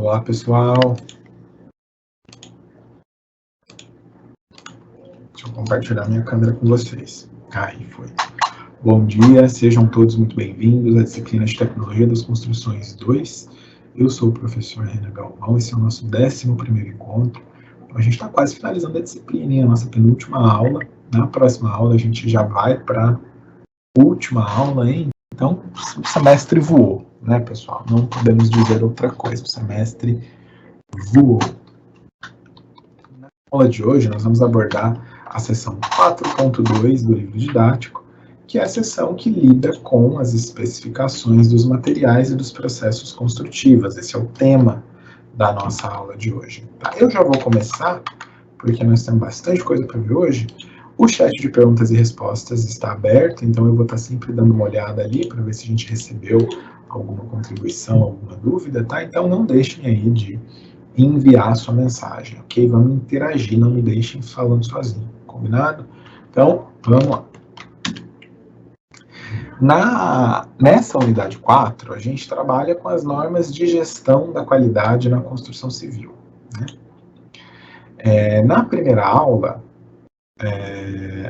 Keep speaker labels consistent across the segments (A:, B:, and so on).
A: Olá, pessoal. Deixa eu compartilhar minha câmera com vocês. Aí foi. Bom dia, sejam todos muito bem-vindos à disciplina de Tecnologia das Construções 2. Eu sou o professor Renan Galvão, esse é o nosso 11º encontro. A gente está quase finalizando a disciplina, hein? A nossa penúltima aula. Na próxima aula a gente já vai para a última aula, hein? Então, o semestre voou, né, pessoal? Não podemos dizer outra coisa, o semestre voou. Na aula de hoje, nós vamos abordar a seção 4.2 do livro didático, que é a seção que lida com as especificações dos materiais e dos processos construtivos. Esse é o tema da nossa aula de hoje. Tá? Eu já vou começar, porque nós temos bastante coisa para ver hoje. O chat de perguntas e respostas está aberto, então eu vou estar sempre dando uma olhada ali para ver se a gente recebeu alguma contribuição, alguma dúvida, tá? Então não deixem aí de enviar a sua mensagem, ok? Vamos interagir, não me deixem falando sozinho, combinado? Então, vamos lá. Nessa unidade 4, a gente trabalha com as normas de gestão da qualidade na construção civil, né? Na primeira aula,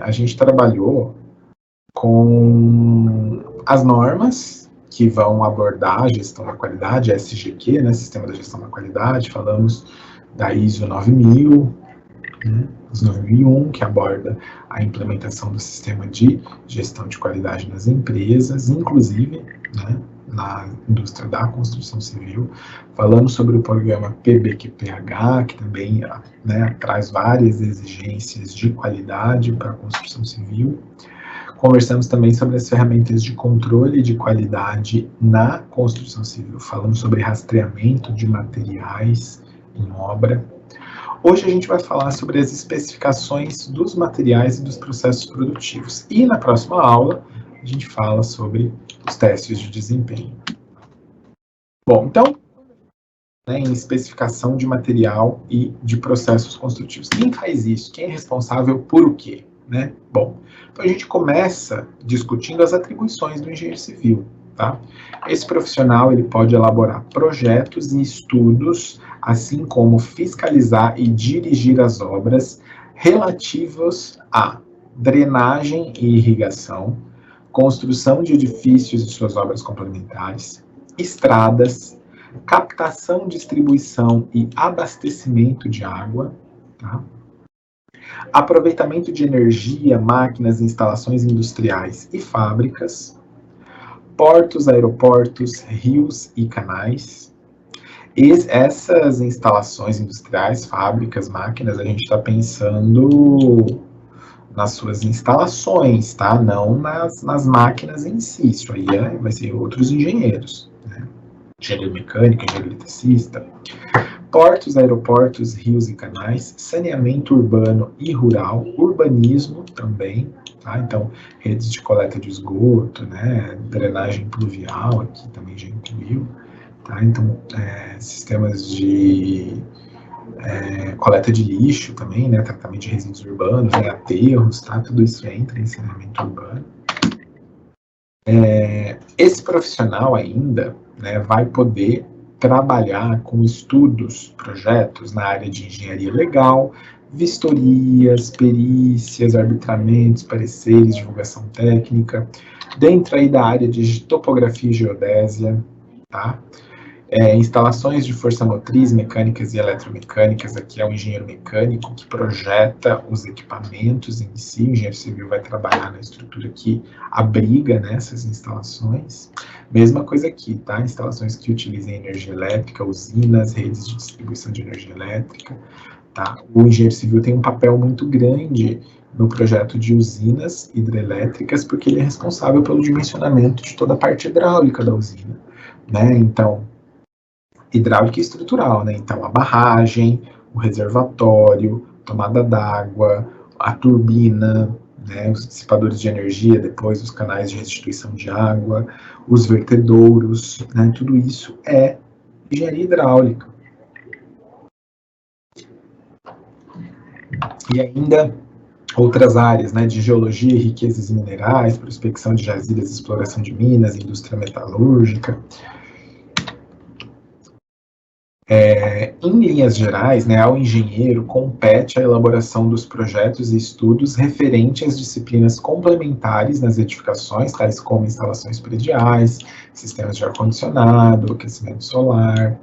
A: a gente trabalhou com as normas que vão abordar a gestão da qualidade, SGQ, né, Sistema da Gestão da Qualidade. Falamos da ISO 9000, né, 9001, que aborda a implementação do sistema de gestão de qualidade nas empresas, inclusive, né, na indústria da construção civil. Falamos sobre o programa PBQPH, que também, né, traz várias exigências de qualidade para a construção civil. Conversamos também sobre as ferramentas de controle de qualidade na construção civil. Falamos sobre rastreamento de materiais em obra. Hoje a gente vai falar sobre as especificações dos materiais e dos processos produtivos. E na próxima aula a gente fala sobre os testes de desempenho. Bom, então, né, em especificação de material e de processos construtivos. Quem faz isso? Quem é responsável por o quê? Né? Bom, então a gente começa discutindo as atribuições do engenheiro civil. Tá? Esse profissional ele pode elaborar projetos e estudos, assim como fiscalizar e dirigir as obras relativas a drenagem e irrigação, construção de edifícios e suas obras complementares, estradas, captação, distribuição e abastecimento de água, tá? Aproveitamento de energia, máquinas, instalações industriais e fábricas, portos, aeroportos, rios e canais. Essas instalações industriais, fábricas, máquinas, a gente está pensando nas suas instalações, tá? Não nas máquinas em si. Isso aí vai ser outros engenheiros, né? Engenheiro mecânico, engenheiro eletricista. Portos, aeroportos, rios e canais, saneamento urbano e rural, urbanismo também, tá? Então, redes de coleta de esgoto, né? Drenagem pluvial, aqui também já incluiu, tá? Então, sistemas de coleta de lixo também, né? Tratamento de resíduos urbanos, né? Aterros, tá? Tudo isso entra em saneamento urbano. Esse profissional ainda, né, vai poder trabalhar com estudos, projetos na área de engenharia legal, vistorias, perícias, arbitramentos, pareceres, divulgação técnica, dentro aí da área de topografia e geodésia, tá? Instalações de força motriz, mecânicas e eletromecânicas. Aqui é o engenheiro mecânico que projeta os equipamentos em si. O engenheiro civil vai trabalhar na estrutura que abriga, né, essas instalações. Mesma coisa aqui, tá? Instalações que utilizem energia elétrica, usinas, redes de distribuição de energia elétrica, tá? O engenheiro civil tem um papel muito grande no projeto de usinas hidrelétricas, porque ele é responsável pelo dimensionamento de toda a parte hidráulica da usina, né? Então, hidráulica e estrutural, né? Então, a barragem, o reservatório, tomada d'água, a turbina, né? Os dissipadores de energia, depois os canais de restituição de água, os vertedouros, né? Tudo isso é engenharia hidráulica. E ainda outras áreas, né, de geologia, riquezas minerais, prospecção de jazidas, exploração de minas, indústria metalúrgica. Em linhas gerais, né, ao engenheiro compete a elaboração dos projetos e estudos referentes às disciplinas complementares nas edificações, tais como instalações prediais, sistemas de ar-condicionado, aquecimento solar.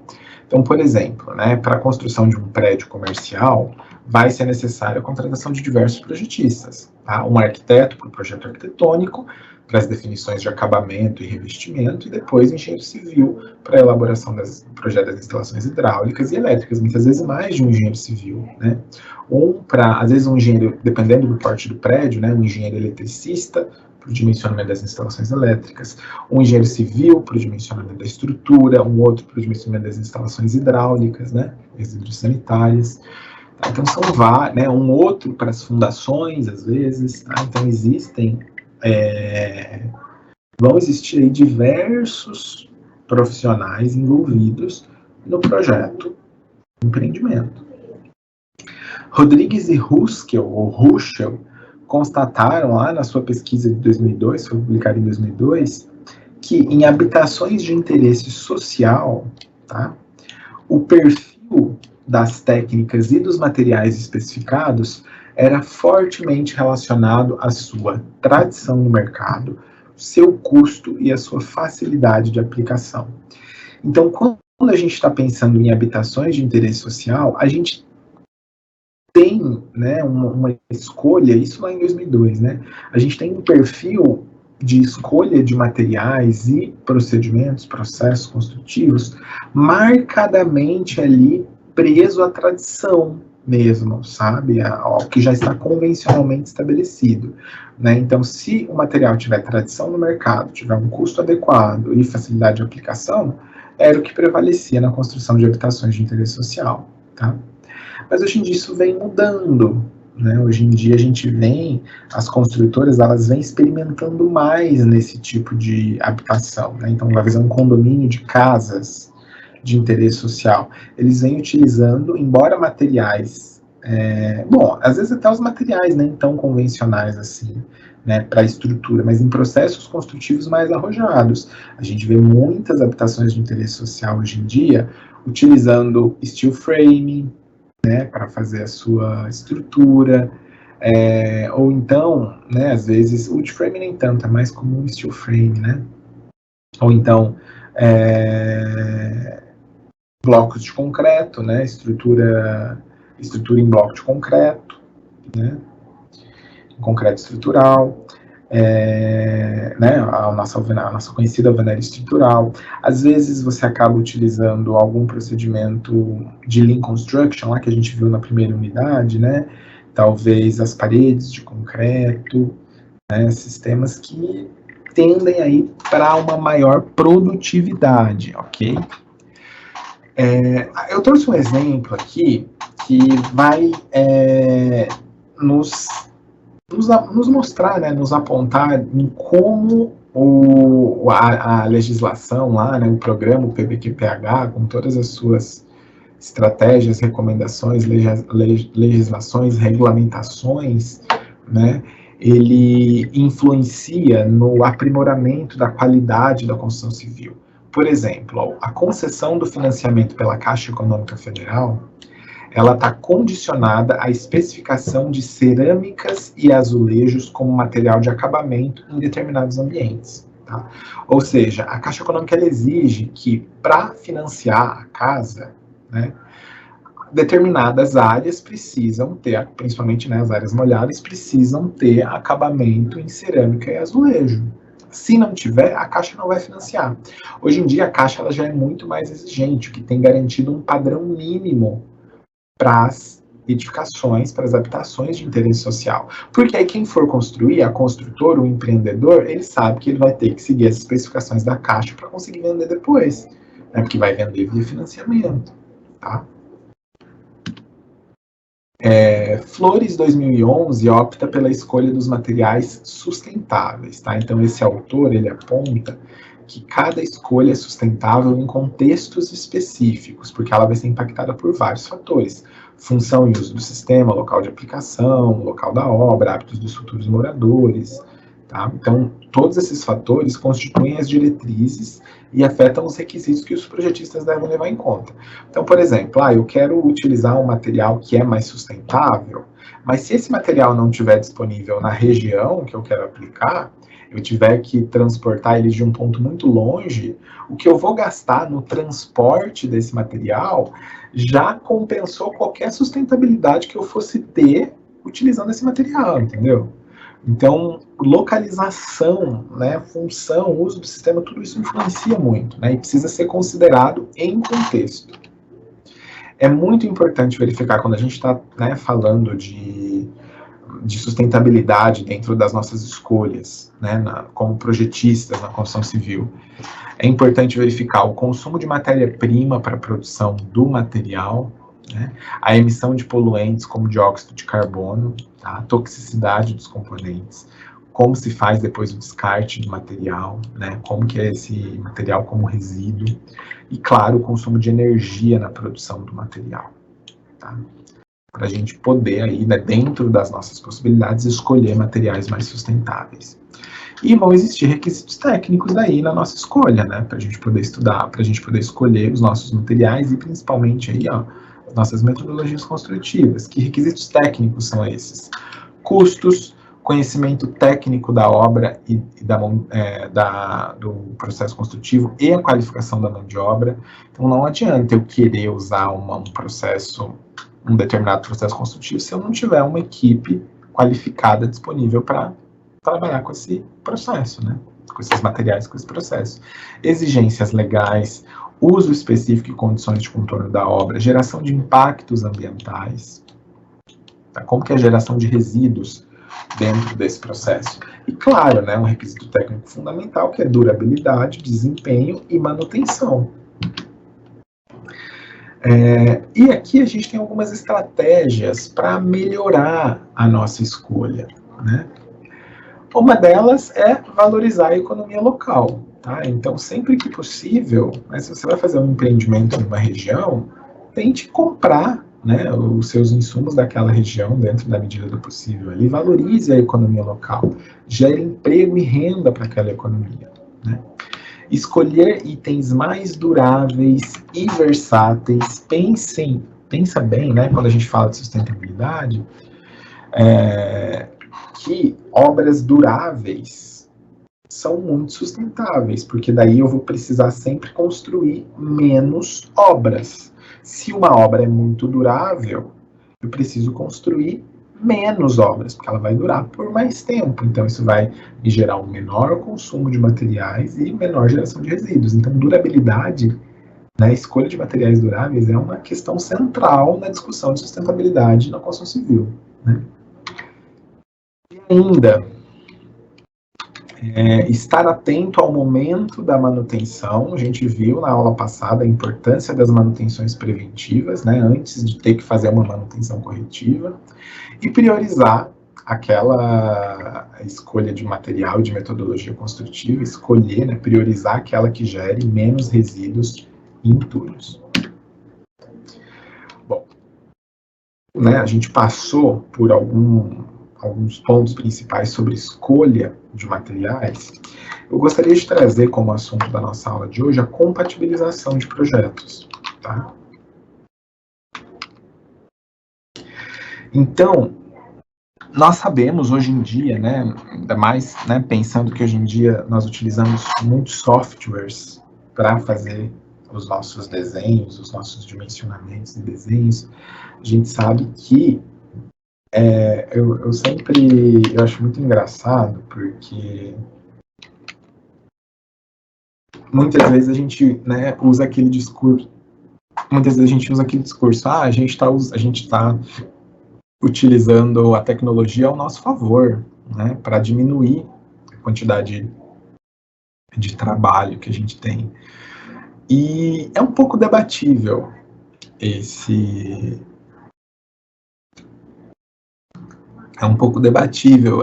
A: Então, por exemplo, né, para a construção de um prédio comercial, vai ser necessária a contratação de diversos projetistas, tá? Um arquiteto para o projeto arquitetônico, para as definições de acabamento e revestimento, e depois o engenheiro civil para a elaboração do projeto das instalações hidráulicas e elétricas, muitas vezes mais de um engenheiro civil, né? Às vezes um engenheiro, dependendo do porte do prédio, né, um engenheiro eletricista para o dimensionamento das instalações elétricas, um engenheiro civil para o dimensionamento da estrutura, um outro para o dimensionamento das instalações hidráulicas, né, as hidrossanitárias. Então são vários, né, um outro para as fundações, às vezes, tá? Então vão existir aí diversos profissionais envolvidos no projeto de empreendimento. Rodrigues e Ruschel constataram lá na sua pesquisa de 2002, foi publicada em 2002, que em habitações de interesse social, tá, o perfil das técnicas e dos materiais especificados era fortemente relacionado à sua tradição no mercado, seu custo e a sua facilidade de aplicação. Então, quando a gente está pensando em habitações de interesse social, a gente tem, né, uma escolha, isso lá em 2002, né? A gente tem um perfil de escolha de materiais e procedimentos, processos construtivos, marcadamente ali preso à tradição mesmo, sabe? Ao que já está convencionalmente estabelecido, né? Então, se o material tiver tradição no mercado, tiver um custo adequado e facilidade de aplicação, era o que prevalecia na construção de habitações de interesse social, tá? Mas hoje em dia isso vem mudando, né? Hoje em dia a gente vem, as construtoras, elas vêm experimentando mais nesse tipo de habitação, né? Então vai fazer um condomínio de casas de interesse social. Eles vêm utilizando, embora materiais, às vezes até os materiais nem tão convencionais assim, né, para a estrutura, mas em processos construtivos mais arrojados. A gente vê muitas habitações de interesse social hoje em dia utilizando steel frame, né, para fazer a sua estrutura, ou então, né, às vezes, wood frame nem tanto, é mais comum steel frame, né, ou então blocos de concreto, né, estrutura em bloco de concreto, né, concreto estrutural, né, a nossa conhecida alvenaria estrutural. Às vezes você acaba utilizando algum procedimento de lean construction, lá que a gente viu na primeira unidade, né, talvez as paredes de concreto, né, sistemas que tendem aí para uma maior produtividade, ok? Eu trouxe um exemplo aqui que vai nos mostrar, né, nos apontar em como a legislação lá, né, o programa, o PBQPH, com todas as suas estratégias, recomendações, legislações, regulamentações, né, ele influencia no aprimoramento da qualidade da construção civil. Por exemplo, a concessão do financiamento pela Caixa Econômica Federal, ela está condicionada à especificação de cerâmicas e azulejos como material de acabamento em determinados ambientes. Tá? Ou seja, a Caixa Econômica ela exige que, para financiar a casa, né, determinadas áreas precisam ter, principalmente, né, as áreas molhadas, precisam ter acabamento em cerâmica e azulejo. Se não tiver, a Caixa não vai financiar. Hoje em dia, a Caixa ela já é muito mais exigente, o que tem garantido um padrão mínimo para as edificações, para as habitações de interesse social. Porque aí quem for construir, a construtora, o empreendedor, ele sabe que ele vai ter que seguir as especificações da Caixa para conseguir vender depois, né? Porque vai vender via financiamento, tá? Flores 2011 opta pela escolha dos materiais sustentáveis, tá? Então esse autor, ele aponta que cada escolha é sustentável em contextos específicos, porque ela vai ser impactada por vários fatores: função e uso do sistema, local de aplicação, local da obra, hábitos dos futuros moradores. Tá? Então, todos esses fatores constituem as diretrizes e afetam os requisitos que os projetistas devem levar em conta. Então, por exemplo, eu quero utilizar um material que é mais sustentável, mas se esse material não estiver disponível na região que eu quero aplicar, eu tiver que transportar ele de um ponto muito longe, o que eu vou gastar no transporte desse material já compensou qualquer sustentabilidade que eu fosse ter utilizando esse material, entendeu? Então, localização, né, função, uso do sistema, tudo isso influencia muito, né, e precisa ser considerado em contexto. É muito importante verificar quando a gente está, né, falando de sustentabilidade dentro das nossas escolhas, né, como projetistas na construção civil. É importante verificar o consumo de matéria-prima para a produção do material, né, a emissão de poluentes como dióxido de carbono, tá, a toxicidade dos componentes, como se faz depois o descarte do material, né, como que é esse material como resíduo, e, claro, o consumo de energia na produção do material, tá? Para a gente poder, aí, né, dentro das nossas possibilidades, escolher materiais mais sustentáveis. E vão existir requisitos técnicos aí na nossa escolha, né, para a gente poder estudar, para a gente poder escolher os nossos materiais e, principalmente, aí, as nossas metodologias construtivas. Que requisitos técnicos são esses? Custos, conhecimento técnico da obra e do processo construtivo e a qualificação da mão de obra. Então, não adianta eu querer usar um determinado processo construtivo se eu não tiver uma equipe qualificada disponível para trabalhar com esse processo, né? Com esses materiais, com esse processo. Exigências legais, uso específico e condições de contorno da obra, geração de impactos ambientais, tá? Como que é a geração de resíduos dentro desse processo. E, claro, né, um requisito técnico fundamental, que é durabilidade, desempenho e manutenção. E aqui a gente tem algumas estratégias para melhorar a nossa escolha, né? Uma delas é valorizar a economia local, tá? Então, sempre que possível, né, se você vai fazer um empreendimento em uma região, tente comprar, né, os seus insumos daquela região dentro da medida do possível ali, valorize a economia local, gere emprego e renda para aquela economia, né? Escolher itens mais duráveis e versáteis. Pensa bem, né, quando a gente fala de sustentabilidade, que obras duráveis são muito sustentáveis, porque daí eu vou precisar sempre construir menos obras. Se uma obra é muito durável, eu preciso construir menos obras, porque ela vai durar por mais tempo. Então, isso vai me gerar um menor consumo de materiais e menor geração de resíduos. Então, durabilidade, né, escolha de materiais duráveis é uma questão central na discussão de sustentabilidade na construção civil, né? E ainda, estar atento ao momento da manutenção. A gente viu na aula passada a importância das manutenções preventivas, né, antes de ter que fazer uma manutenção corretiva, e priorizar aquela escolha de material e de metodologia construtiva, escolher, né, priorizar aquela que gere menos resíduos e entulhos. Bom, né, a gente passou por alguns pontos principais sobre escolha de materiais. Eu gostaria de trazer como assunto da nossa aula de hoje a compatibilização de projetos, tá? Então, nós sabemos hoje em dia, né, ainda mais, né, pensando que hoje em dia nós utilizamos muitos softwares para fazer os nossos desenhos, os nossos dimensionamentos de desenhos, a gente sabe que eu acho muito engraçado, porque muitas vezes a gente, né, usa aquele discurso, a gente está utilizando a tecnologia ao nosso favor, né, para diminuir a quantidade de trabalho que a gente tem. E é um pouco debatível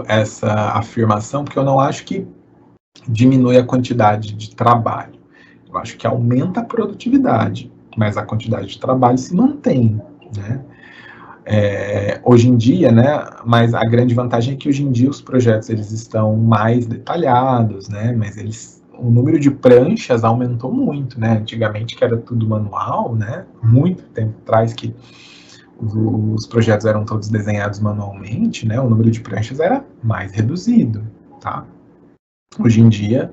A: essa afirmação, porque eu não acho que diminui a quantidade de trabalho. Eu acho que aumenta a produtividade, mas a quantidade de trabalho se mantém, né? Hoje em dia, né, mas a grande vantagem é que hoje em dia os projetos eles estão mais detalhados, né, mas o número de pranchas aumentou muito, né, antigamente que era tudo manual, né, muito tempo atrás que os projetos eram todos desenhados manualmente, né, o número de pranchas era mais reduzido, tá? Hoje em dia,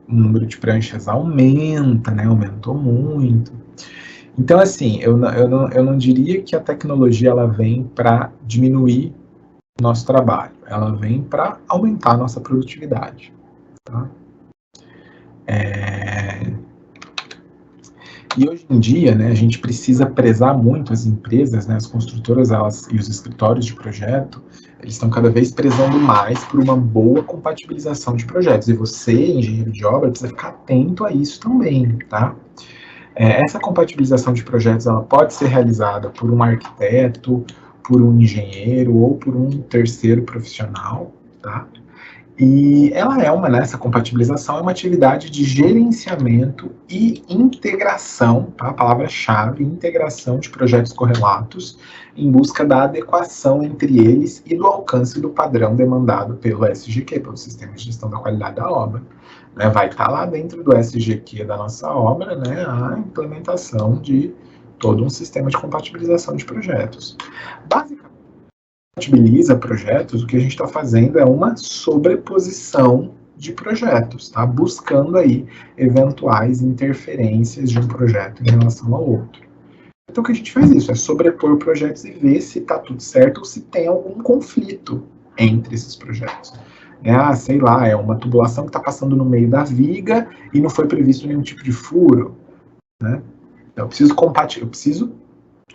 A: o número de pranchas aumenta, né, aumentou muito. Então, assim, eu não diria que a tecnologia ela vem para diminuir o nosso trabalho, ela vem para aumentar a nossa produtividade. Tá? E hoje em dia, né, a gente precisa prezar muito as empresas, né, as construtoras e os escritórios de projeto, eles estão cada vez prezando mais por uma boa compatibilização de projetos. E você, engenheiro de obra, precisa ficar atento a isso também, tá? Essa compatibilização de projetos ela pode ser realizada por um arquiteto, por um engenheiro ou por um terceiro profissional, tá? E essa compatibilização é uma atividade de gerenciamento e integração, tá? A palavra-chave, integração de projetos correlatos em busca da adequação entre eles e do alcance do padrão demandado pelo SGQ, pelo Sistema de Gestão da Qualidade da Obra. Né? Vai estar lá dentro do SGQ da nossa obra, né, a implementação de todo um sistema de compatibilização de projetos. Basicamente, compatibiliza projetos, o que a gente está fazendo é uma sobreposição de projetos, tá? Buscando aí eventuais interferências de um projeto em relação ao outro. Então o que a gente faz isso, é sobrepor projetos e ver se está tudo certo ou se tem algum conflito entre esses projetos. Sei lá, é uma tubulação que está passando no meio da viga e não foi previsto nenhum tipo de furo, né? Então eu preciso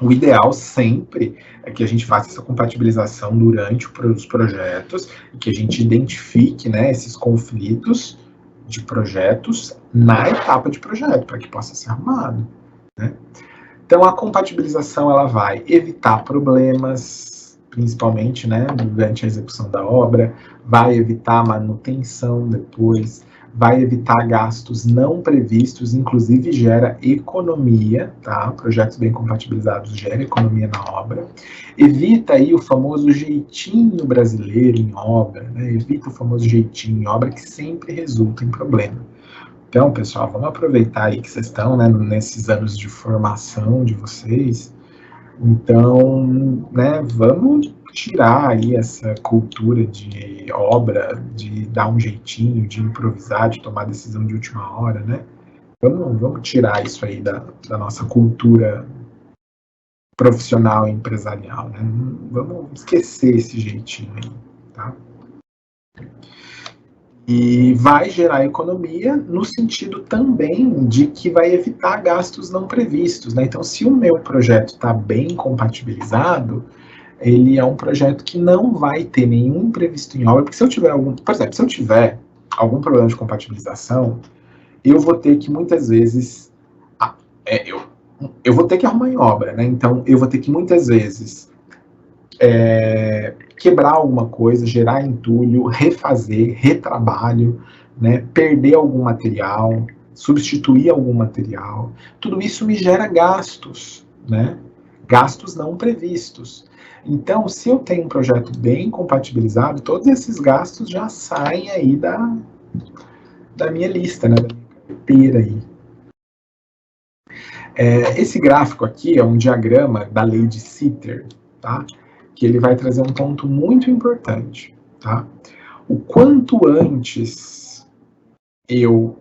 A: o ideal sempre é que a gente faça essa compatibilização durante os projetos e que a gente identifique, né, esses conflitos de projetos na etapa de projeto, para que possa ser arrumado. Né? Então, a compatibilização ela vai evitar problemas, principalmente, né, durante a execução da obra, vai evitar manutenção depois, vai evitar gastos não previstos, inclusive gera economia, tá? Projetos bem compatibilizados geram economia na obra. Evita aí o famoso jeitinho brasileiro em obra, né? Evita o famoso jeitinho em obra que sempre resulta em problema. Então, pessoal, vamos aproveitar aí que vocês estão, né, nesses anos de formação de vocês. Então, né, vamos tirar aí essa cultura de obra, de dar um jeitinho, de improvisar, de tomar decisão de última hora, né? Vamos tirar isso aí da nossa cultura profissional e empresarial, né? Vamos esquecer esse jeitinho aí, tá? E vai gerar economia no sentido também de que vai evitar gastos não previstos, né? Então, se o meu projeto está bem compatibilizado, ele é um projeto que não vai ter nenhum imprevisto em obra, porque se eu tiver por exemplo, se eu tiver algum problema de compatibilização, eu vou ter que muitas vezes, eu vou ter que arrumar em obra, né? Então, eu vou ter que muitas vezes quebrar alguma coisa, gerar entulho, refazer, retrabalho, né? Perder algum material, substituir algum material. Tudo isso me gera gastos, né? Gastos não previstos. Então, se eu tenho um projeto bem compatibilizado, todos esses gastos já saem aí da minha lista, né, da minha carteira aí. Esse gráfico aqui é um diagrama da lei de Sitter, tá? Que ele vai trazer um ponto muito importante, tá? O quanto antes eu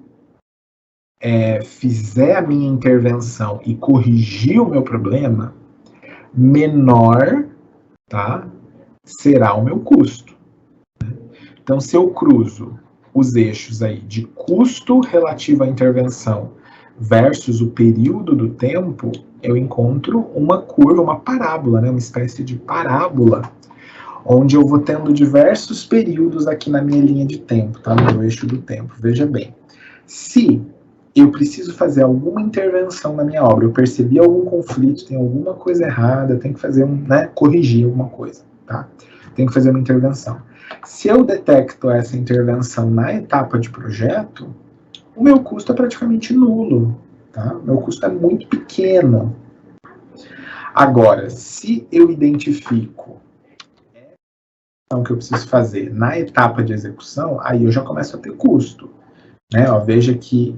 A: fizer a minha intervenção e corrigir o meu problema, menor, tá, será o meu custo. Então, se eu cruzo os eixos aí de custo relativo à intervenção versus o período do tempo, eu encontro uma curva, uma parábola, né, uma espécie de parábola, onde eu vou tendo diversos períodos aqui na minha linha de tempo, tá, no meu eixo do tempo. Veja bem, se eu preciso fazer alguma intervenção na minha obra, eu percebi algum conflito, tem alguma coisa errada, eu tenho que fazer corrigir alguma coisa, tá? Tenho que fazer uma intervenção. Se eu detecto essa intervenção na etapa de projeto, o meu custo é praticamente nulo, tá? O meu custo é muito pequeno. Agora, se eu identifico o que eu preciso fazer na etapa de execução, aí eu já começo a ter custo. Né? Ó, veja que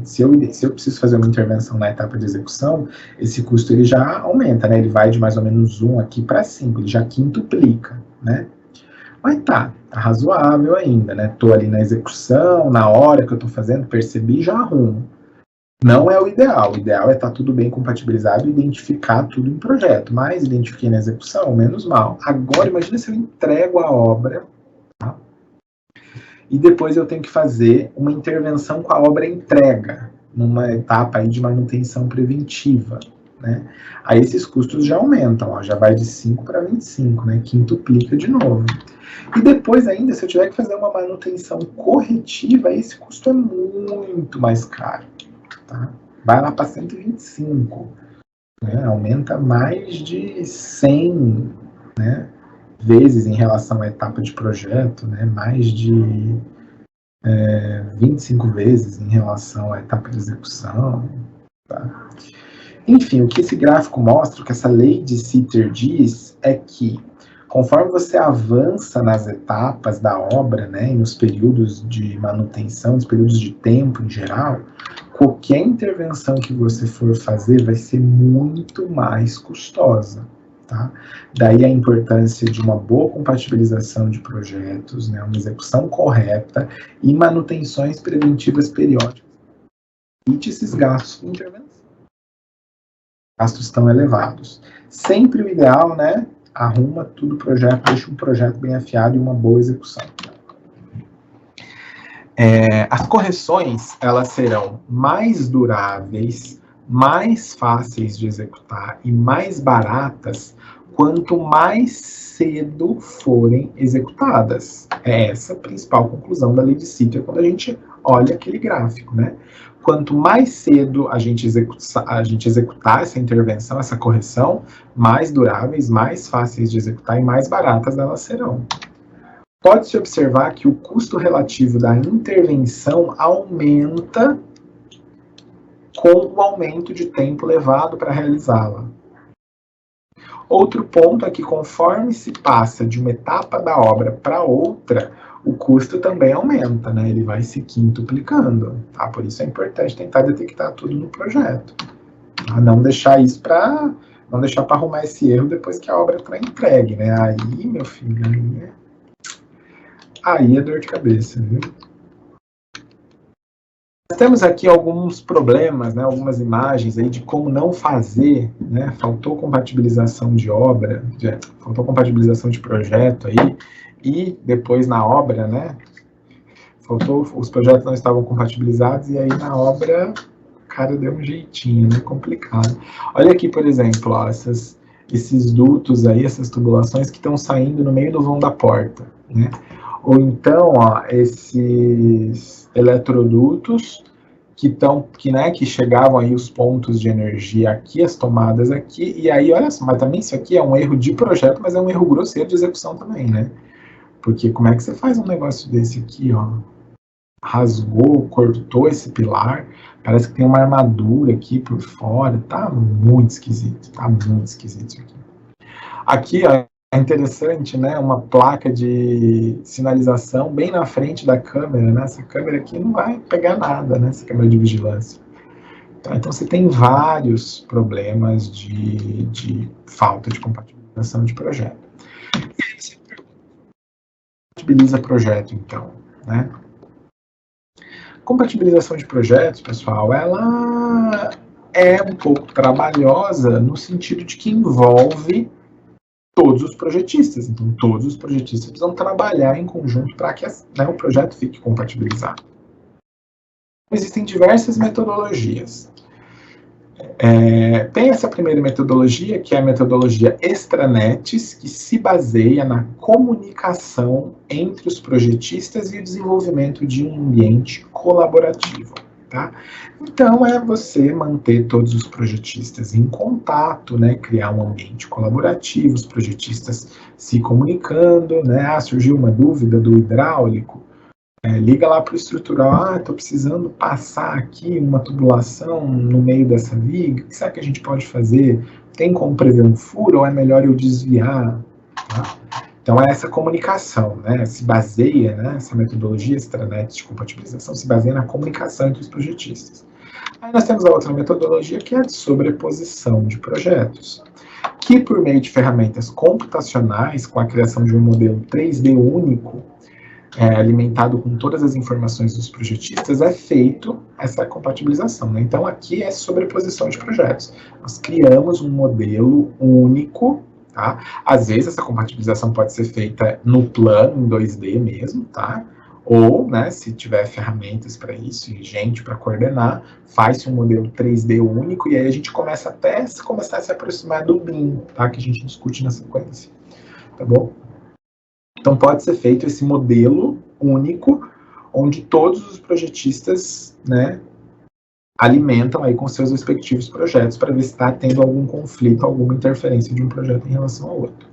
A: se eu preciso fazer uma intervenção na etapa de execução, esse custo ele já aumenta, né? Ele vai de mais ou menos 1 aqui para 5, ele já quintuplica, né? Mas tá razoável ainda, né? Tô ali na execução, na hora que eu tô fazendo, percebi, já arrumo. Não é o ideal é estar tudo bem compatibilizado e identificar tudo em projeto, mas identifiquei na execução, menos mal. Agora, imagina se eu entrego a obra, tá? E depois eu tenho que fazer uma intervenção com a obra entrega, numa etapa aí de manutenção preventiva, né? Aí esses custos já aumentam, ó, já vai de 5 para 25, né? Quintuplica de novo. E depois ainda, se eu tiver que fazer uma manutenção corretiva, esse custo é muito mais caro, tá? Vai lá para 125, né? Aumenta mais de 100, né? Vezes em relação à etapa de projeto, né? Mais de 25 vezes em relação à etapa de execução. Tá? Enfim, o que esse gráfico mostra, o que essa lei de Sitter diz, é que conforme você avança nas etapas da obra, né, e nos períodos de manutenção, nos períodos de tempo em geral, qualquer intervenção que você for fazer vai ser muito mais custosa. Tá? Daí a importância de uma boa compatibilização de projetos, né, uma execução correta e manutenções preventivas periódicas. Evite esses gastos de intervenção. Gastos tão elevados. Sempre o ideal, né? Arruma tudo o projeto, deixa um projeto bem afiado e uma boa execução. As correções, elas serão mais duráveis, mais fáceis de executar e mais baratas quanto mais cedo forem executadas. É essa a principal conclusão da lei de Sitter quando a gente olha aquele gráfico, né? Quanto mais cedo a gente executar essa intervenção, essa correção, mais duráveis, mais fáceis de executar e mais baratas elas serão. Pode-se observar que o custo relativo da intervenção aumenta com o aumento de tempo levado para realizá-la. Outro ponto é que conforme se passa de uma etapa da obra para outra, o custo também aumenta, né? Ele vai se quintuplicando, tá? Por isso é importante tentar detectar tudo no projeto. Tá? Não deixar isso para arrumar esse erro depois que a obra está entregue, né? Aí, meu filho, aí é dor de cabeça, viu? Nós temos aqui alguns problemas, né, algumas imagens aí de como não fazer, né, faltou compatibilização de obra, faltou compatibilização de projeto aí, e depois na obra, né, os projetos não estavam compatibilizados, e aí na obra, o cara deu um jeitinho, né, complicado. Olha aqui, por exemplo, ó, esses dutos aí, essas tubulações que estão saindo no meio do vão da porta, né, ou então, ó, esses eletrodutos que chegavam aí os pontos de energia aqui, as tomadas aqui, e aí, olha só, mas também isso aqui é um erro de projeto, mas é um erro grosseiro de execução também, né? Porque como é que você faz um negócio desse aqui, ó? Rasgou, cortou esse pilar, parece que tem uma armadura aqui por fora, tá muito esquisito isso aqui. Aqui, ó, é interessante, né? Uma placa de sinalização bem na frente da câmera, né? Essa câmera aqui não vai pegar nada, né? Essa câmera de vigilância. Tá? Então, você tem vários problemas de falta de compatibilização de projeto. E aí você compatibiliza projeto, então, né? Compatibilização de projetos, pessoal, ela é um pouco trabalhosa no sentido de que envolve todos os projetistas. Então, todos os projetistas precisam trabalhar em conjunto para que o projeto fique compatibilizado. Existem diversas metodologias. Tem essa primeira metodologia, que é a metodologia Extranetes, que se baseia na comunicação entre os projetistas e o desenvolvimento de um ambiente colaborativo. Tá? Então, é você manter todos os projetistas em contato, né? Criar um ambiente colaborativo, os projetistas se comunicando, né? Surgiu uma dúvida do hidráulico, Liga lá para o estrutural, estou precisando passar aqui uma tubulação no meio dessa viga, o que será que a gente pode fazer? Tem como prever um furo ou é melhor eu desviar? Tá? Então, essa comunicação, né, se baseia, né, essa metodologia extranet de compatibilização se baseia na comunicação entre os projetistas. Aí nós temos a outra metodologia, que é a de sobreposição de projetos, que por meio de ferramentas computacionais, com a criação de um modelo 3D único, alimentado com todas as informações dos projetistas, é feito essa compatibilização. Né? Então, aqui é sobreposição de projetos. Nós criamos um modelo único. Tá? Às vezes, essa compatibilização pode ser feita no plano, em 2D mesmo, tá? Ou, né, se tiver ferramentas para isso e gente para coordenar, faz-se um modelo 3D único e aí a gente começa começar a se aproximar do BIM, tá? Que a gente discute na sequência, tá bom? Então pode ser feito esse modelo único, onde todos os projetistas, né, alimentam aí com seus respectivos projetos para ver se está tendo algum conflito, alguma interferência de um projeto em relação ao outro.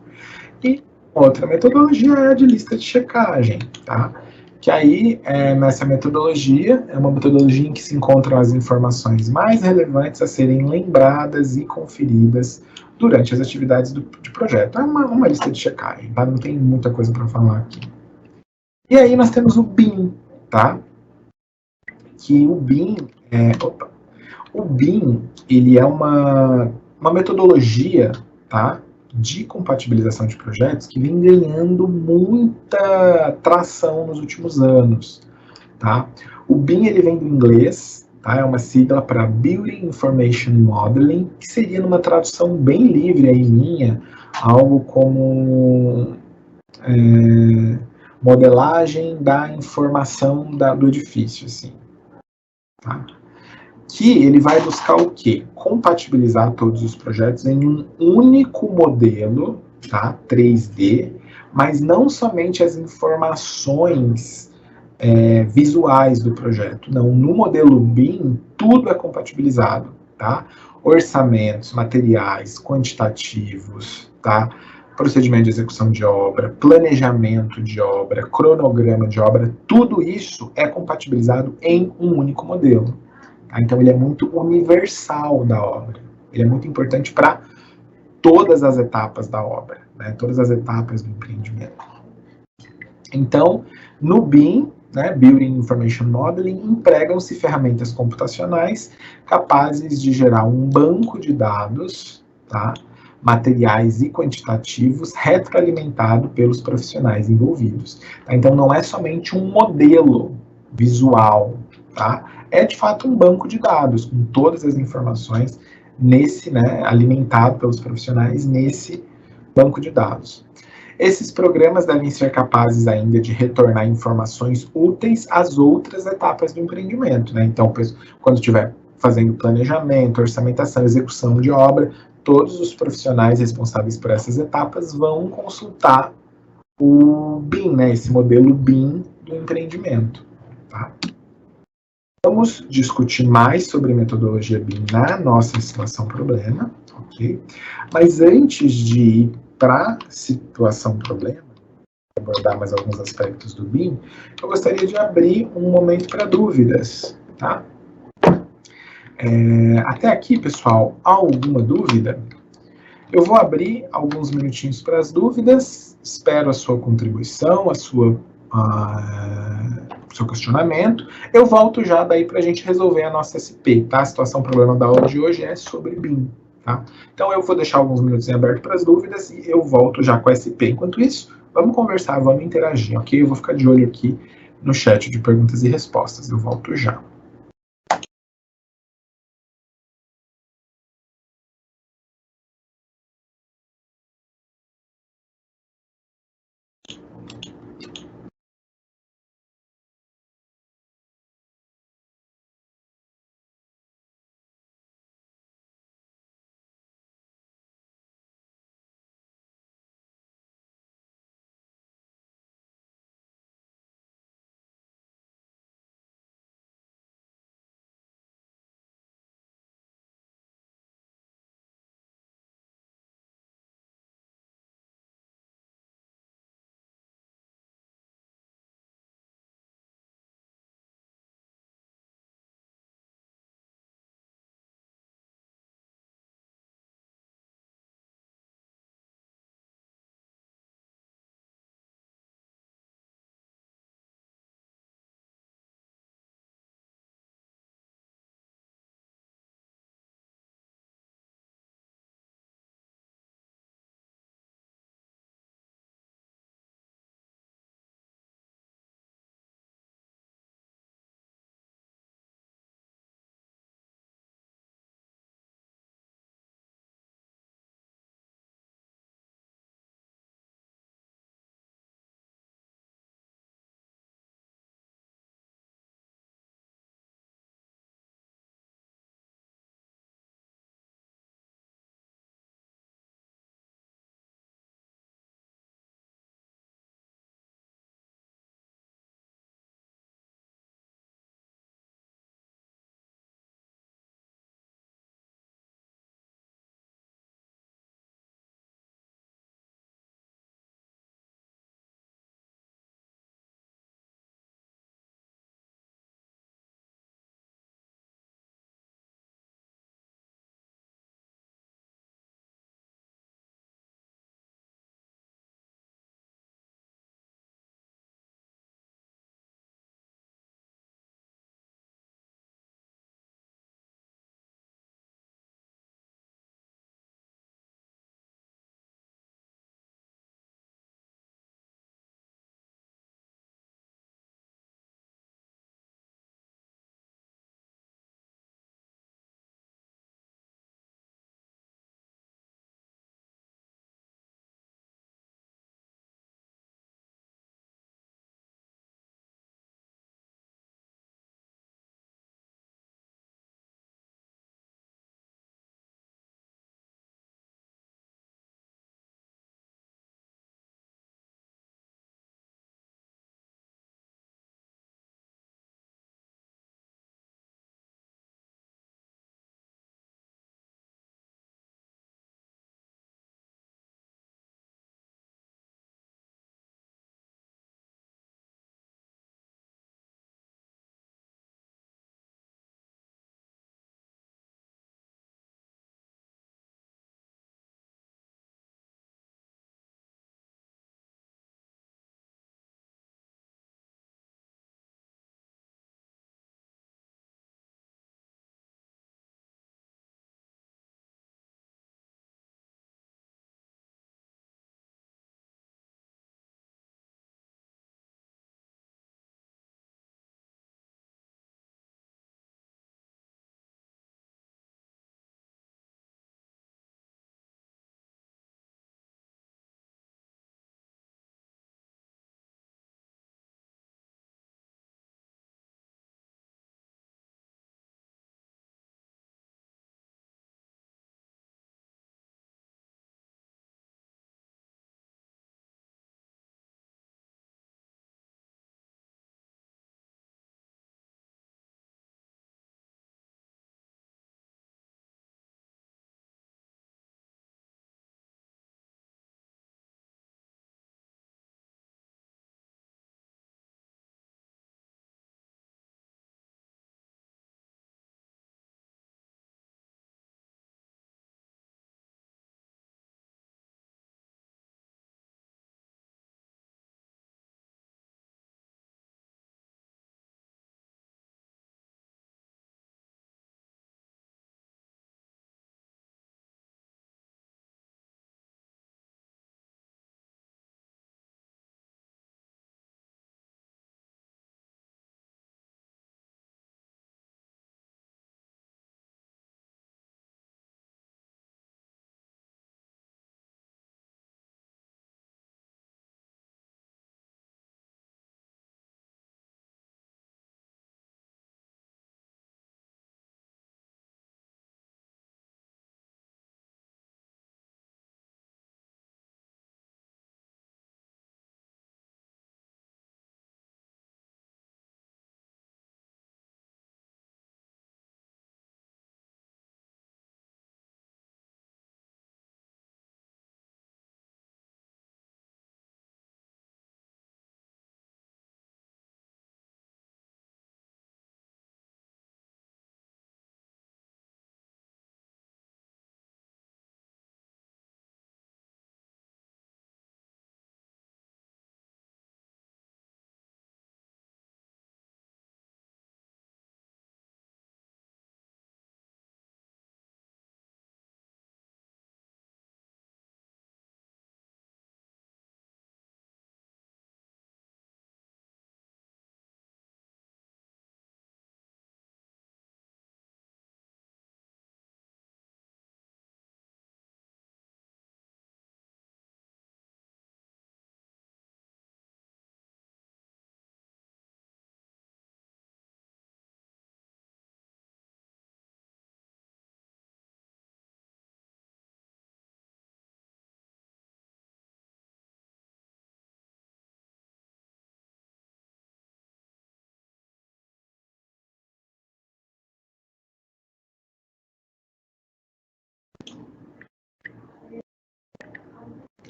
A: E outra metodologia é a de lista de checagem, tá? Que aí, nessa metodologia, é uma metodologia em que se encontram as informações mais relevantes a serem lembradas e conferidas durante as atividades de projeto. É uma lista de checagem, tá? Não tem muita coisa para falar aqui. E aí nós temos o BIM, tá? Que o BIM, ele é uma metodologia, tá? De compatibilização de projetos que vem ganhando muita tração nos últimos anos, tá? O BIM, ele vem do inglês, tá? É uma sigla para Building Information Modeling, que seria numa tradução bem livre aí minha, algo como modelagem da informação do edifício, assim, tá? Que ele vai buscar o quê? Compatibilizar todos os projetos em um único modelo, tá? 3D, mas não somente as informações visuais do projeto. Não, no modelo BIM, tudo é compatibilizado, tá? Orçamentos, materiais, quantitativos, tá? Procedimento de execução de obra, planejamento de obra, cronograma de obra, tudo isso é compatibilizado em um único modelo. Tá? Então, ele é muito universal da obra. Ele é muito importante para todas as etapas da obra, né? Todas as etapas do empreendimento. Então, no BIM, né, Building Information Modeling, empregam-se ferramentas computacionais capazes de gerar um banco de dados, tá, materiais e quantitativos retroalimentado pelos profissionais envolvidos. Tá? Então, não é somente um modelo visual, tá? É de fato um banco de dados com todas as informações nesse, né, alimentado pelos profissionais nesse banco de dados. Esses programas devem ser capazes ainda de retornar informações úteis às outras etapas do empreendimento, né? Então, quando estiver fazendo planejamento, orçamentação, execução de obra, todos os profissionais responsáveis por essas etapas vão consultar o BIM, né? Esse modelo BIM do empreendimento, tá? Vamos discutir mais sobre metodologia BIM na nossa situação problema, ok? Mas antes de ir para a situação problema, abordar mais alguns aspectos do BIM, eu gostaria de abrir um momento para dúvidas, tá? Até aqui, pessoal, alguma dúvida? Eu vou abrir alguns minutinhos para as dúvidas, espero a sua contribuição, seu questionamento. Eu volto já daí para a gente resolver a nossa SP, tá? A situação problema da aula de hoje é sobre BIM, tá? Então eu vou deixar alguns minutos em aberto para as dúvidas e eu volto já com a SP. Enquanto isso, vamos conversar, vamos interagir, ok? Eu vou ficar de olho aqui no chat de perguntas e respostas. Eu volto já.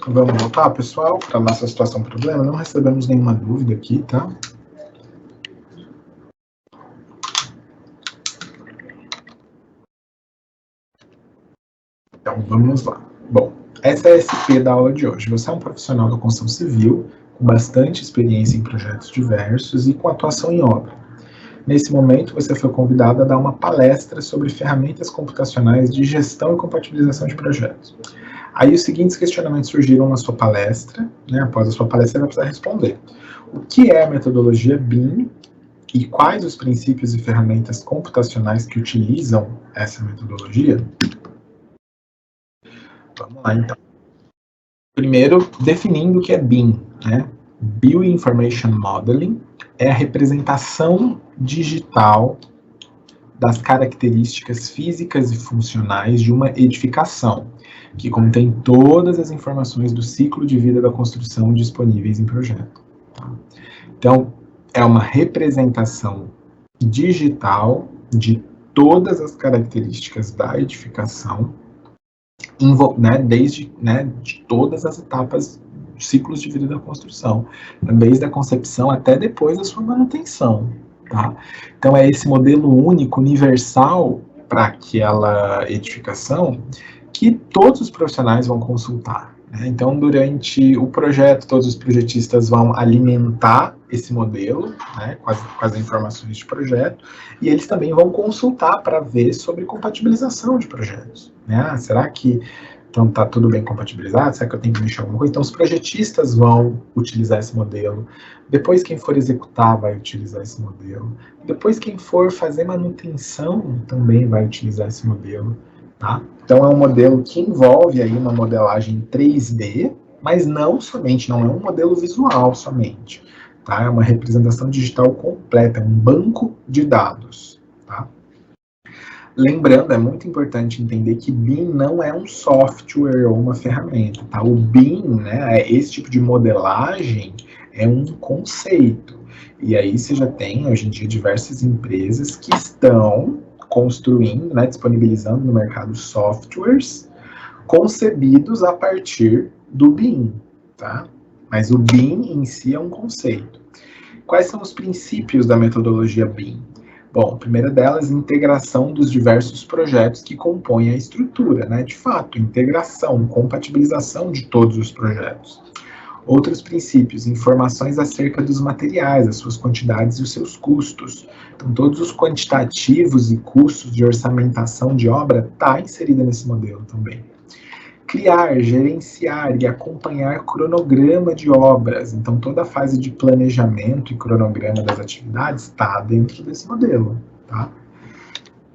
A: Vamos voltar, pessoal, para a nossa situação problema. Não recebemos nenhuma dúvida aqui, tá? Então, vamos lá. Bom, essa é a SP da aula de hoje. Você é um profissional da construção civil, com bastante experiência em projetos diversos e com atuação em obra. Nesse momento, você foi convidado a dar uma palestra sobre ferramentas computacionais de gestão e compatibilização de projetos. Aí os seguintes questionamentos surgiram na sua palestra, né? Após a sua palestra, você vai precisar responder. O que é a metodologia BIM e quais os princípios e ferramentas computacionais que utilizam essa metodologia? Vamos lá, então. Primeiro, definindo o que é BIM, né? Building Information Modeling é a representação digital das características físicas e funcionais de uma edificação, que contém todas as informações do ciclo de vida da construção disponíveis em projeto. Tá? Então, é uma representação digital de todas as características da edificação, né, desde de todas as etapas, ciclos de vida da construção, desde a concepção até depois da sua manutenção. Tá? Então, é esse modelo único, universal, para aquela edificação, que todos os profissionais vão consultar. Né? Então, durante o projeto, todos os projetistas vão alimentar esse modelo, né, com as informações de projeto, e eles também vão consultar para ver sobre compatibilização de projetos. Né? Será que então está tudo bem compatibilizado? Será que eu tenho que mexer alguma coisa? Então, os projetistas vão utilizar esse modelo. Depois, quem for executar vai utilizar esse modelo. Depois, quem for fazer manutenção também vai utilizar esse modelo. Tá? Então, é um modelo que envolve aí uma modelagem 3D, mas não somente, não é um modelo visual somente. Tá? É uma representação digital completa, um banco de dados. Tá? Lembrando, é muito importante entender que BIM não é um software ou uma ferramenta, tá? O BIM, né, esse tipo de modelagem é um conceito. E aí você já tem, hoje em dia, diversas empresas que estão construindo, né, disponibilizando no mercado softwares concebidos a partir do BIM, tá? Mas o BIM em si é um conceito. Quais são os princípios da metodologia BIM? Bom, a primeira delas, integração dos diversos projetos que compõem a estrutura, né? De fato, integração, compatibilização de todos os projetos. Outros princípios, informações acerca dos materiais, as suas quantidades e os seus custos. Então, todos os quantitativos e custos de orçamentação de obra está inserida nesse modelo também. Criar, gerenciar e acompanhar cronograma de obras. Então, toda a fase de planejamento e cronograma das atividades está dentro desse modelo. Tá?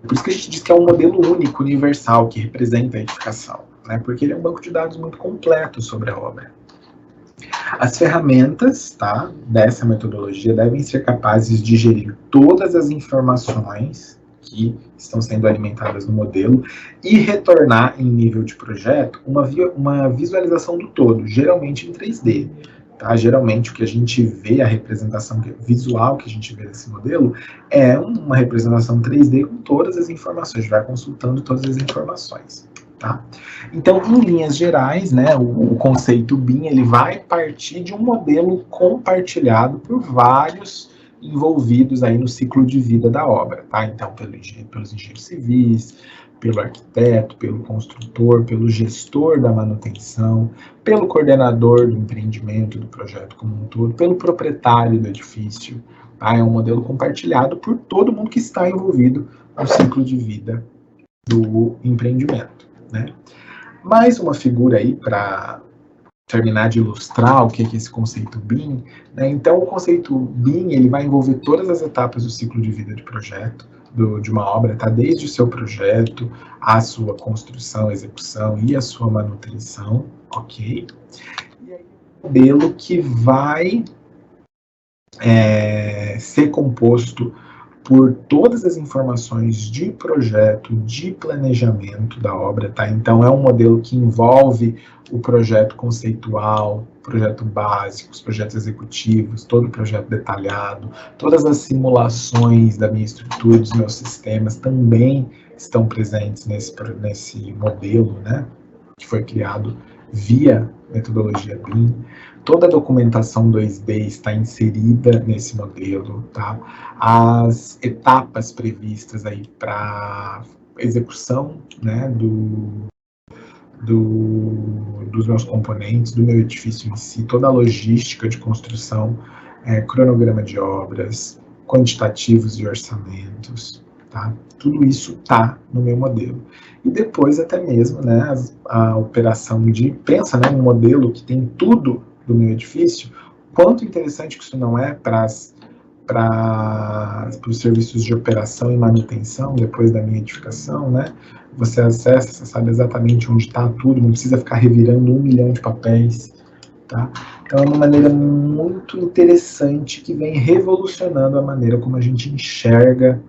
A: Por isso que a gente diz que é um modelo único, universal, que representa a edificação. Né? Porque ele é um banco de dados muito completo sobre a obra. As ferramentas, tá, dessa metodologia devem ser capazes de gerir todas as informações que estão sendo alimentadas no modelo e retornar em nível de projeto uma visualização do todo, geralmente em 3D. Tá? Geralmente o que a gente vê, a representação visual que a gente vê desse modelo é uma representação 3D com todas as informações, a gente vai consultando todas as informações. Tá? Então, em linhas gerais, né, o conceito BIM ele vai partir de um modelo compartilhado por vários envolvidos aí no ciclo de vida da obra, tá? Então, pelos engenheiros civis, pelo arquiteto, pelo construtor, pelo gestor da manutenção, pelo coordenador do empreendimento, do projeto como um todo, pelo proprietário do edifício. Tá? É um modelo compartilhado por todo mundo que está envolvido no ciclo de vida do empreendimento. Né? Mais uma figura aí para terminar de ilustrar o que é esse conceito BIM. Né? Então, o conceito BIM ele vai envolver todas as etapas do ciclo de vida de projeto, de uma obra, tá? Desde o seu projeto, a sua construção, execução e a sua manutenção, ok? E aí, o modelo que vai ser composto por todas as informações de projeto, de planejamento da obra, tá? Então, é um modelo que envolve o projeto conceitual, projeto básico, os projetos executivos, todo o projeto detalhado, todas as simulações da minha estrutura, dos meus sistemas também estão presentes nesse modelo, né? Que foi criado via metodologia BIM. Toda a documentação 2D está inserida nesse modelo, tá? As etapas previstas aí para execução, né, dos meus componentes, do meu edifício em si, toda a logística de construção, cronograma de obras, quantitativos e orçamentos, tá? Tudo isso está no meu modelo. E depois até mesmo, né, a operação de, pensa, né, um modelo que tem tudo do meu edifício, quanto interessante que isso não é para os serviços de operação e manutenção depois da minha edificação, né? Você acessa, você sabe exatamente onde está tudo, não precisa ficar revirando 1 milhão de papéis, tá? Então é uma maneira muito interessante que vem revolucionando a maneira como a gente enxerga,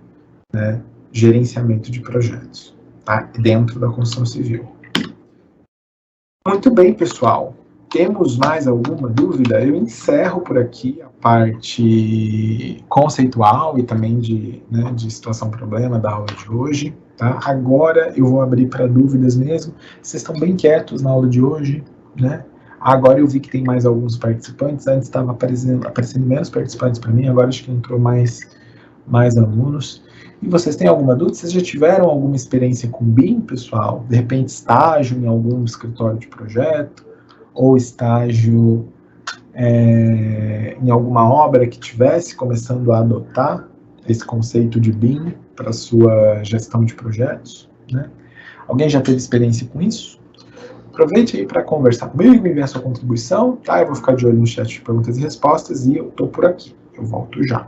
A: né, gerenciamento de projetos, tá? Dentro da construção civil. Muito bem, pessoal. Temos mais alguma dúvida? Eu encerro por aqui a parte conceitual e também de situação-problema da aula de hoje. Tá? Agora eu vou abrir para dúvidas mesmo. Vocês estão bem quietos na aula de hoje, né? Agora eu vi que tem mais alguns participantes. Antes estava aparecendo menos participantes para mim, agora acho que entrou mais alunos. E vocês têm alguma dúvida? Vocês já tiveram alguma experiência com BIM, pessoal? De repente, estágio em algum escritório de projeto? Ou estágio em alguma obra que tivesse começando a adotar esse conceito de BIM para a sua gestão de projetos? Né? Alguém já teve experiência com isso? Aproveite aí para conversar comigo, enviar sua contribuição, tá? Eu vou ficar de olho no chat de perguntas e respostas e eu estou por aqui. Eu volto já.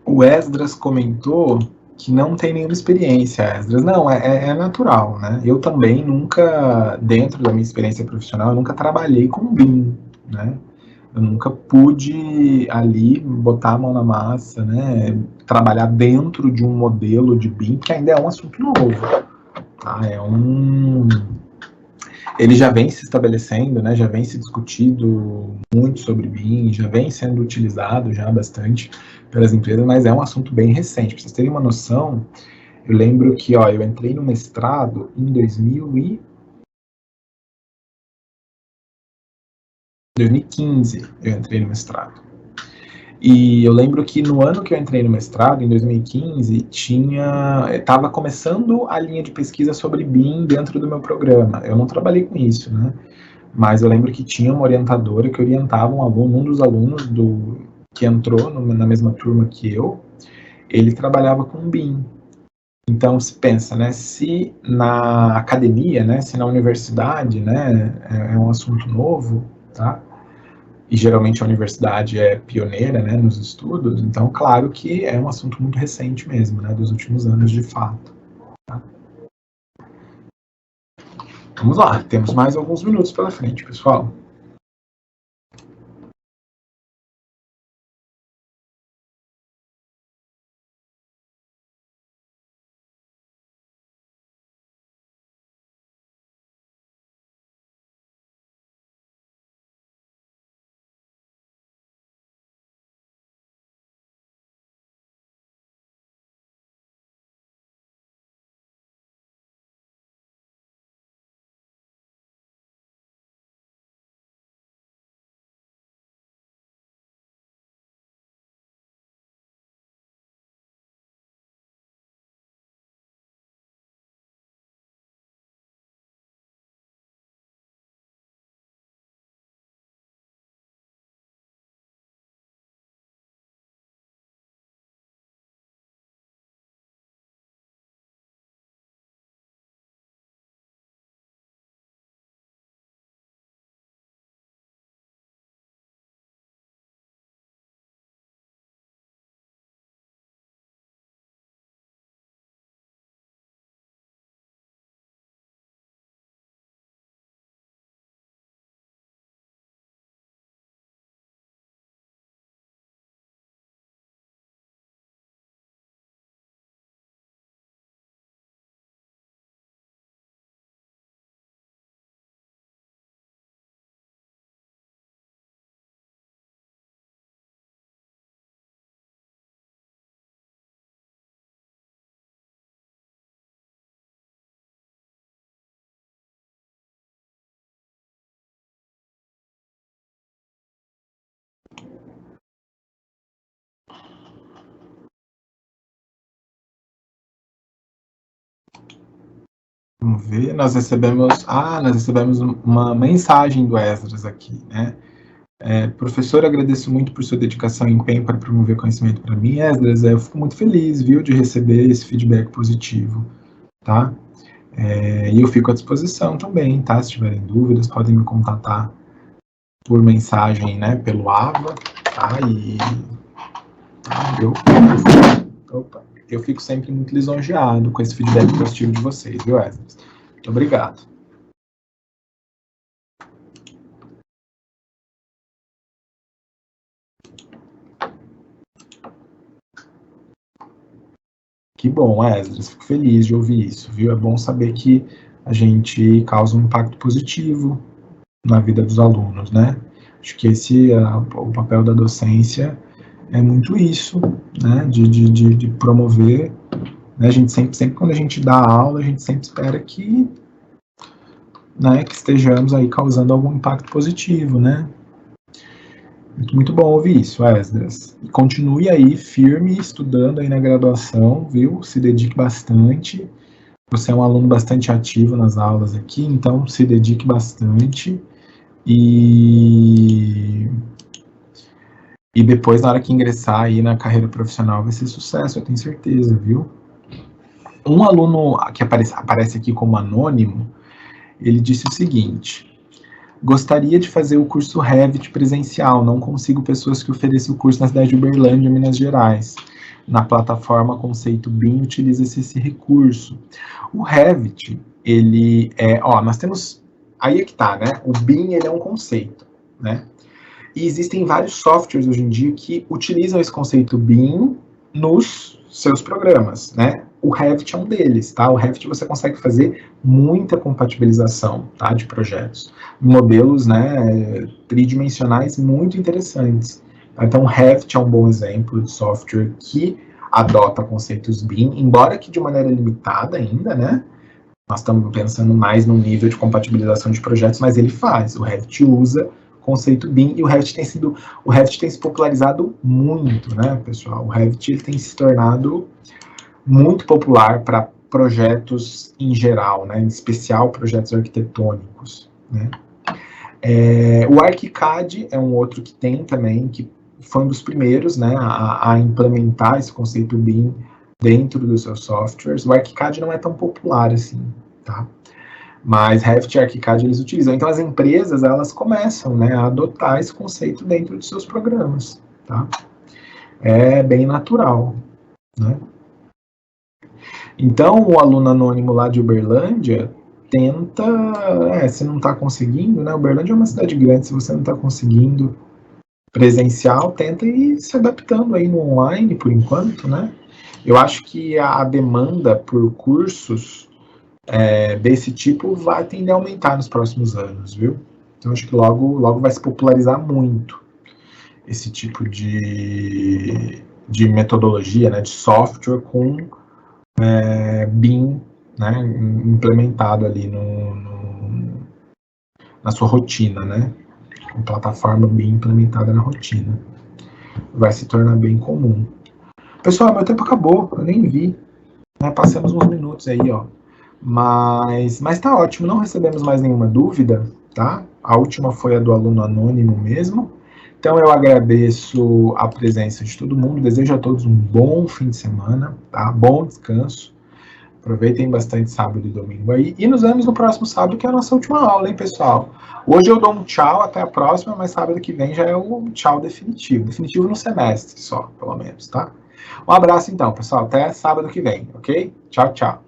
A: O Esdras comentou que não tem nenhuma experiência, Esdras. Não, é natural, né? Eu também nunca, dentro da minha experiência profissional, eu nunca trabalhei com BIM, né? Eu nunca pude ali botar a mão na massa, né? Trabalhar dentro de um modelo de BIM, que ainda é um assunto novo. Tá? Ele já vem se estabelecendo, né? Já vem se discutido muito sobre BIM, já vem sendo utilizado já bastante pelas empresas, mas é um assunto bem recente. Para vocês terem uma noção, eu lembro que eu entrei no mestrado em 2015, eu entrei no mestrado. E eu lembro que no ano que eu entrei no mestrado, em 2015, estava começando a linha de pesquisa sobre BIM dentro do meu programa. Eu não trabalhei com isso, né? Mas eu lembro que tinha uma orientadora que orientava um dos alunos que entrou na mesma turma que eu, ele trabalhava com BIM. Então, se pensa, né, se na academia, né, se na universidade, né, é um assunto novo, tá? E geralmente a universidade é pioneira, né, nos estudos, então, claro que é um assunto muito recente mesmo, né, dos últimos anos, de fato. Tá? Vamos lá, temos mais alguns minutos pela frente, pessoal. Vamos ver, nós recebemos uma mensagem do Esdras aqui, né? Professor, agradeço muito por sua dedicação e empenho para promover conhecimento para mim. Esdras, eu fico muito feliz, viu, de receber esse feedback positivo, tá? E eu fico à disposição também, tá? Se tiverem dúvidas, podem me contatar por mensagem, né, pelo AVA, tá? Eu fico sempre muito lisonjeado com esse feedback positivo de vocês, viu, Esdras? Muito obrigado. Que bom, Esdras, fico feliz de ouvir isso, viu? É bom saber que a gente causa um impacto positivo na vida dos alunos, né? Acho que o papel da docência é muito isso, né? De promover, né? A gente sempre quando a gente dá aula, a gente sempre espera que, né, que estejamos aí causando algum impacto positivo, né? Muito bom ouvir isso, Esdras. E continue aí firme, estudando aí na graduação, viu? Se dedique bastante. Você é um aluno bastante ativo nas aulas aqui, então se dedique bastante. E depois, na hora que ingressar aí na carreira profissional, vai ser sucesso, eu tenho certeza, viu? Um aluno que aparece aqui como anônimo, ele disse o seguinte: gostaria de fazer o curso Revit presencial, não consigo pessoas que ofereçam o curso na cidade de Uberlândia, Minas Gerais. Na plataforma Conceito BIM utiliza-se esse recurso. O Revit, ele nós temos, aí é que tá, né? O BIM, ele é um conceito, né? E existem vários softwares hoje em dia que utilizam esse conceito BIM nos seus programas, né? O Revit é um deles, tá? O Revit você consegue fazer muita compatibilização, tá? De projetos. Modelos, né, tridimensionais muito interessantes. Então, o Revit é um bom exemplo de software que adota conceitos BIM, embora que de maneira limitada ainda, né? Nós estamos pensando mais no nível de compatibilização de projetos, mas ele faz. O Revit usa conceito BIM, e o Revit tem se popularizado muito, né, pessoal? O Revit ele tem se tornado muito popular para projetos em geral, né, em especial projetos arquitetônicos, né? O ArchiCAD é um outro que tem também, que foi um dos primeiros, né, a implementar esse conceito BIM dentro dos seus softwares. O ArchiCAD não é tão popular assim, tá? Mas Revit e ArchiCAD eles utilizam. Então as empresas, elas começam, né, a adotar esse conceito dentro de seus programas, tá? É bem natural, né? Então o aluno anônimo lá de Uberlândia tenta, se não está conseguindo, né? Uberlândia é uma cidade grande, se você não está conseguindo presencial, tenta ir se adaptando aí no online por enquanto, né? Eu acho que a demanda por cursos desse tipo vai tender a aumentar nos próximos anos, viu? Então acho que logo vai se popularizar muito esse tipo de metodologia, né, de software com BIM, né, implementado ali na sua rotina, né? Com plataforma BIM implementada na rotina. Vai se tornar bem comum. Pessoal, meu tempo acabou, eu nem vi. Né? Passamos uns minutos aí, ó. Mas tá ótimo, não recebemos mais nenhuma dúvida, tá? A última foi a do aluno anônimo mesmo. Então eu agradeço a presença de todo mundo, desejo a todos um bom fim de semana, tá? Bom descanso. Aproveitem bastante sábado e domingo aí. E nos vemos no próximo sábado, que é a nossa última aula, hein, pessoal? Hoje eu dou um tchau, até a próxima, mas sábado que vem já é o tchau definitivo. Definitivo no semestre só, pelo menos, tá? Um abraço então, pessoal. Até sábado que vem, ok? Tchau, tchau.